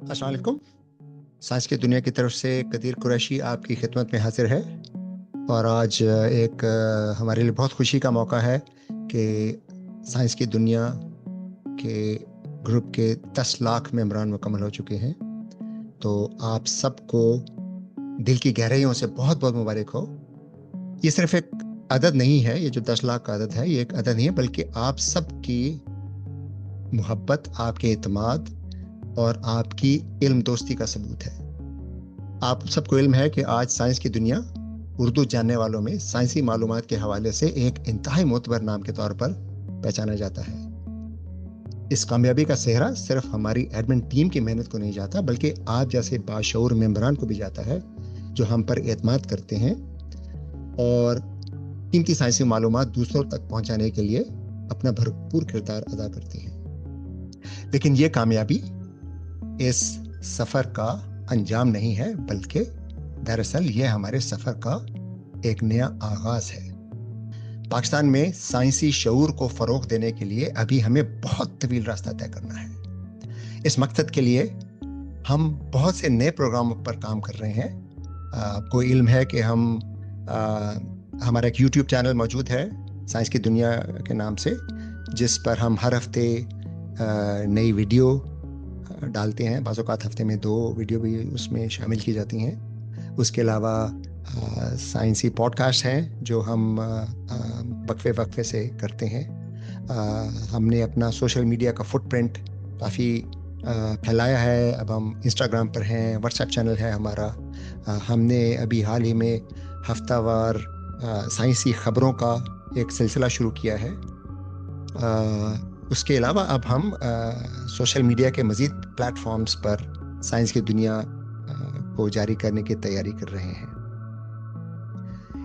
अस्सलाम वालेकुम। साइंस की दुनिया की तरफ से कदीर कुरैशी आपकी खिदमत में हाजिर है। और आज एक हमारे लिए बहुत खुशी का मौका है कि साइंस की दुनिया के ग्रुप के 10 लाख मेंबरान मुकम्मल हो चुके हैं। तो आप सबको दिल की गहराइयों से बहुत बहुत मुबारक हो। ये सिर्फ एक अदद नहीं है, ये जो 10 लाख का अदद है ये एक अदद नहीं है, बल्कि आप सबकी मोहब्बत, आपके एतमाद और आपकी इल्म दोस्ती का सबूत है। आप सबको इल्म है कि आज साइंस की दुनिया उर्दू जानने वालों में साइंसी मालूमात के हवाले से एक इंतहाई मोतबर नाम के तौर पर पहचाना जाता है। इस कामयाबी का सेहरा सिर्फ हमारी एडमिन टीम की मेहनत को नहीं जाता, बल्कि आप जैसे बाशऊर मेंबरान को भी जाता है जो हम पर एतमाद करते हैं और कीमती साइंसी मालूमात दूसरों तक पहुंचाने के लिए अपना भरपूर किरदार अदा करते हैं। लेकिन ये कामयाबी इस सफर का अंजाम नहीं है, बल्कि दरअसल ये हमारे सफर का एक नया आगाज है। पाकिस्तान में साइंसी शऊर को फरोग देने के लिए अभी हमें बहुत तवील रास्ता तय करना है। इस मकसद के लिए हम बहुत से नए प्रोग्रामों पर काम कर रहे हैं। आपको इल्म है कि हमारा एक YouTube चैनल मौजूद है साइंस की दुनिया के नाम से, जिस पर हम हर हफ्ते नई वीडियो डालते हैं। बाज़ औक़ात हफ्ते में 2 वीडियो भी उसमें शामिल की जाती हैं। उसके अलावा साइंसी पॉडकास्ट हैं जो हम वक्फे से करते हैं। हमने अपना सोशल मीडिया का फुटप्रिंट काफ़ी फैलाया है। अब हम इंस्टाग्राम पर हैं, व्हाट्सएप चैनल है हमारा। हमने अभी हाल ही में हफ्तावार साइंसी ख़बरों का एक सिलसिला शुरू किया है। उसके अलावा अब हम सोशल मीडिया के मज़ीद प्लेटफॉर्म्स पर साइंस की दुनिया को जारी करने की तैयारी कर रहे हैं।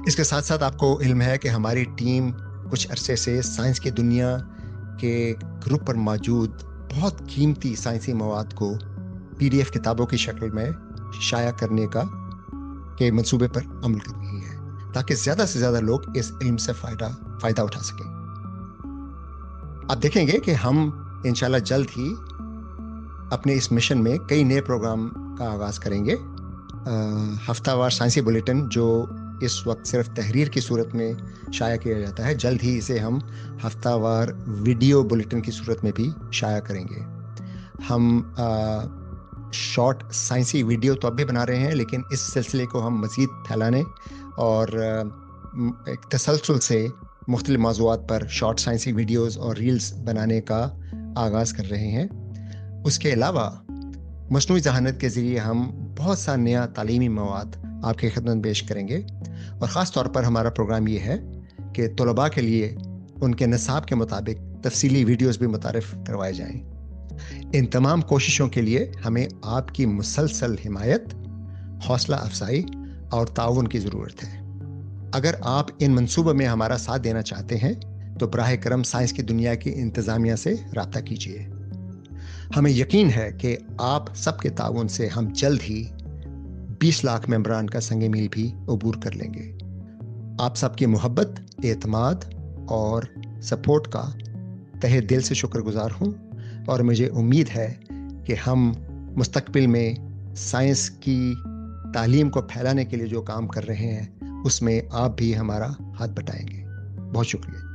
इसके साथ साथ आपको इल्म है कि हमारी टीम कुछ अरसे से साइंस की दुनिया के ग्रुप पर मौजूद बहुत कीमती साइंसी मवाद को PDF किताबों की शक्ल में शाया करने के मंसूबे पर अमल कर रही है, ताकि ज़्यादा से ज़्यादा लोग इस इल्म से फ़ायदा उठा सकें। आप देखेंगे कि हम इंशाल्लाह जल्द ही अपने इस मिशन में कई नए प्रोग्राम का आगाज़ करेंगे। हफ्तावार साइंसी बुलेटिन जो इस वक्त सिर्फ तहरीर की सूरत में शाया किया जाता है, जल्द ही इसे हम हफ्तावार वीडियो बुलेटिन की सूरत में भी शाया करेंगे। हम शॉर्ट साइंसी वीडियो तो अब भी बना रहे हैं, लेकिन इस सिलसिले को हम मज़ीद फैलाने और एक तसलसल से मुख्तलिफ मौज़ूआत पर शॉर्ट साइंसी वीडियोस और रील्स बनाने का आगाज़ कर रहे हैं। उसके अलावा मस्नूई ज़हानत के ज़रिए हम बहुत सा नया तालीमी मवाद आपकी खिदमत में पेश करेंगे। और ख़ास तौर पर हमारा प्रोग्राम ये है कि तलबा के लिए उनके निसाब के मुताबिक तफसीली वीडियोस भी मुतारिफ़ करवाए जाएँ। इन तमाम कोशिशों के लिए हमें आपकी मुसलसल हिमायत, हौसला अफजाई और ताउन की ज़रूरत है। अगर आप इन मंसूबों में हमारा साथ देना चाहते हैं तो बराह करम साइंस की दुनिया की इंतज़ामिया से रब्ता कीजिए। हमें यकीन है कि आप सबके ताउन से हम जल्द ही 20 लाख मेंबरान का संगे मील भी अबूर कर लेंगे। आप सबकी मोहब्बत, एतमाद और सपोर्ट का तहे दिल से शुक्रगुजार हूँ, और मुझे उम्मीद है कि हम मुस्तकबिल में साइंस की तालीम को फैलाने के लिए जो काम कर रहे हैं उसमें आप भी हमारा हाथ बटाएंगे। बहुत शुक्रिया।